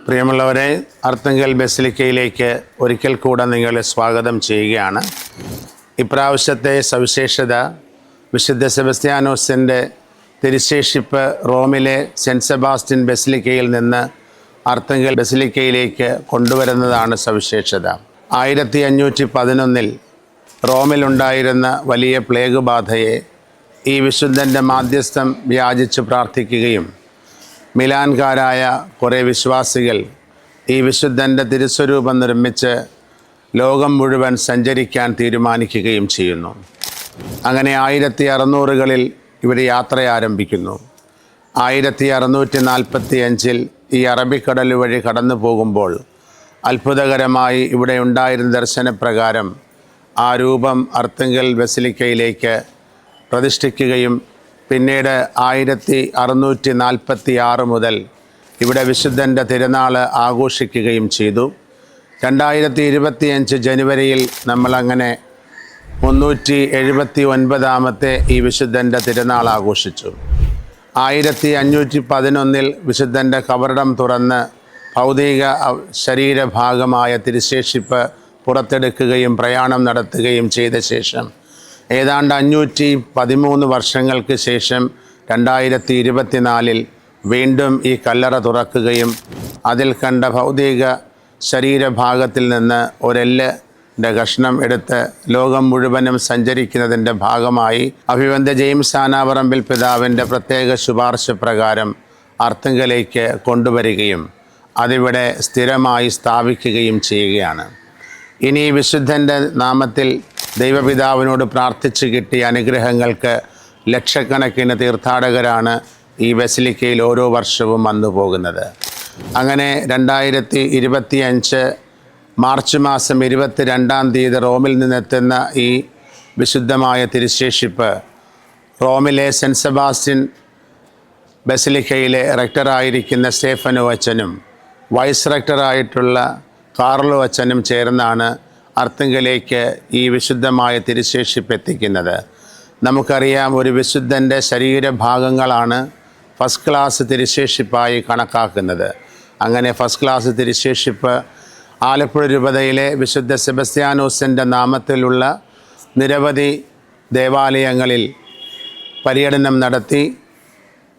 പ്രിയമുള്ളവരെ, അർത്തുങ്കൽ ബസിലിക്കയിലേക്ക് ഒരിക്കൽ കൂടെ നിങ്ങളെ സ്വാഗതം ചെയ്യുകയാണ്. ഇപ്രാവശ്യത്തെ സവിശേഷത വിശുദ്ധ സെബസ്ത്യാനോസിൻ്റെ തിരുശേഷിപ്പ് റോമിലെ സെൻറ്റ് സെബാസ്റ്റ്യൻ ബസിലിക്കയിൽ നിന്ന് അർത്തുങ്കൽ ബസിലിക്കയിലേക്ക് കൊണ്ടുവരുന്നതാണ് സവിശേഷത. 1511 റോമിലുണ്ടായിരുന്ന വലിയ പ്ലേഗ് ബാധയെ ഈ വിശുദ്ധൻ്റെ മാധ്യസ്ഥം യാചിച്ച് പ്രാർത്ഥിക്കുകയും മിലാൻകാരായ കുറേ വിശ്വാസികൾ ഈ വിശുദ്ധൻ്റെ തിരുസ്വരൂപം നിർമ്മിച്ച് ലോകം മുഴുവൻ സഞ്ചരിക്കാൻ തീരുമാനിക്കുകയും ചെയ്യുന്നു. അങ്ങനെ 1600കളിൽ ഇവിടെ യാത്ര ആരംഭിക്കുന്നു. 1645 ഈ അറബിക്കടൽ വഴി കടന്നു പോകുമ്പോൾ അത്ഭുതകരമായി ഇവിടെ ഉണ്ടായിരുന്ന ദർശനപ്രകാരം ആ രൂപം അർത്തുങ്കൽ ബസിലിക്കയിലേക്ക് പ്രതിഷ്ഠിക്കുകയും പിന്നീട് 1646 മുതൽ ഇവിടെ വിശുദ്ധൻ്റെ തിരുനാൾ ആഘോഷിക്കുകയും ചെയ്തു. 2025 ജനുവരിയിൽ നമ്മളങ്ങനെ 379ാമത്തെ ഈ വിശുദ്ധൻ്റെ തിരുനാൾ ആഘോഷിച്ചു. 1511 വിശുദ്ധൻ്റെ കബറിടം തുറന്ന് ഭൗതിക ശരീരഭാഗമായ തിരുശേഷിപ്പ് പുറത്തെടുക്കുകയും പ്രയാണം നടത്തുകയും ചെയ്ത ശേഷം ഏതാണ്ട് 513 വർഷങ്ങൾക്ക് ശേഷം 2024 വീണ്ടും ഈ കല്ലറ തുറക്കുകയും അതിൽ കണ്ട ഭൗതിക ശരീരഭാഗത്തിൽ നിന്ന് ഒരെല്ലിൻ്റെ കഷ്ണം എടുത്ത് ലോകം മുഴുവനും സഞ്ചരിക്കുന്നതിൻ്റെ ഭാഗമായി അഭിവന്ദ്യ ജെയിംസ് ആനാപറമ്പിൽ പിതാവിൻ്റെ പ്രത്യേക ശുപാർശ പ്രകാരം അർത്തുങ്കലേക്ക് കൊണ്ടുവരികയും അതിവിടെ സ്ഥിരമായി സ്ഥാപിക്കുകയും ചെയ്യുകയാണ്. ഇനി വിശുദ്ധൻ്റെ നാമത്തിൽ ദൈവപിതാവിനോട് പ്രാർത്ഥിച്ച് കിട്ടിയ അനുഗ്രഹങ്ങൾക്ക് ലക്ഷക്കണക്കിന് തീർത്ഥാടകരാണ് ഈ ബസിലിക്കയിൽ ഓരോ വർഷവും വന്നു പോകുന്നത്. അങ്ങനെ 2025 മാർച്ച് മാസം 22-ാം തീയതി റോമിൽ നിന്നെത്തുന്ന ഈ വിശുദ്ധമായ തിരുശേഷിപ്പ് റോമിലെ സെൻറ്റ് സെബാസ്റ്റ്യൻ ബസിലിക്കയിലെ റെക്ടറായിരിക്കുന്ന സ്റ്റേഫനോ അച്ഛനും വൈസ് റെക്ടറായിട്ടുള്ള കാർലോ അച്ഛനും ചേർന്നാണ് അർത്തുങ്കലേക്ക് ഈ വിശുദ്ധമായ തിരുശേഷിപ്പ് എത്തിക്കുന്നത്. നമുക്കറിയാം, ഒരു വിശുദ്ധൻ്റെ ശരീരഭാഗങ്ങളാണ് ഫസ്റ്റ് ക്ലാസ് തിരുശേഷിപ്പായി കണക്കാക്കുന്നത്. അങ്ങനെ ഫസ്റ്റ് ക്ലാസ് തിരുശേഷിപ്പ് ആലപ്പുഴ രൂപതയിലെ വിശുദ്ധ സെബസ്ത്യാനോസിൻ്റെ നാമത്തിലുള്ള നിരവധി ദേവാലയങ്ങളിൽ പര്യടനം നടത്തി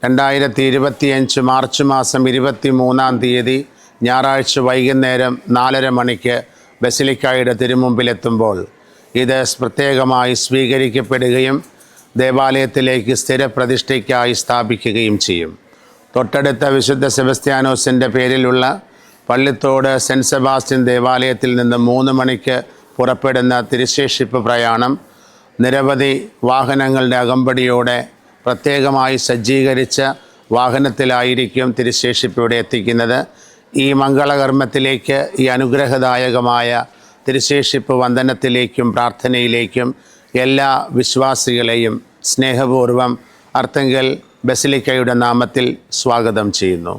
2025 മാർച്ച് മാസം 23-ാം തീയതി ഞായറാഴ്ച വൈകുന്നേരം 4:30 മണിക്ക് ബസിലിക്കായുടെ തിരുമുമ്പിലെത്തുമ്പോൾ ഇത് പ്രത്യേകമായി സ്വീകരിക്കപ്പെടുകയും ദേവാലയത്തിലേക്ക് സ്ഥിരപ്രതിഷ്ഠയ്ക്കായി സ്ഥാപിക്കുകയും ചെയ്യും. തൊട്ടടുത്ത വിശുദ്ധ സെബസ്ത്യാനോസിൻ്റെ പേരിലുള്ള പള്ളിത്തോട് സെൻറ്റ് സെബാസ്റ്റ്യൻ ദേവാലയത്തിൽ നിന്ന് 3 മണിക്ക് പുറപ്പെടുന്ന തിരുശേഷിപ്പ് പ്രയാണം നിരവധി വാഹനങ്ങളുടെ അകമ്പടിയോടെ പ്രത്യേകമായി സജ്ജീകരിച്ച വാഹനത്തിലായിരിക്കും തിരുശേഷിപ്പ് ഇവിടെ എത്തിക്കുന്നത്. ഈ മംഗളകർമ്മത്തിലേക്ക്, ഈ അനുഗ്രഹദായകമായ തിരുശേഷിപ്പ് വന്ദനത്തിലേക്കും പ്രാർത്ഥനയിലേക്കും എല്ലാ വിശ്വാസികളെയും സ്നേഹപൂർവ്വം അർത്തുങ്കൽ ബസിലിക്കയുടെ നാമത്തിൽ സ്വാഗതം ചെയ്യുന്നു.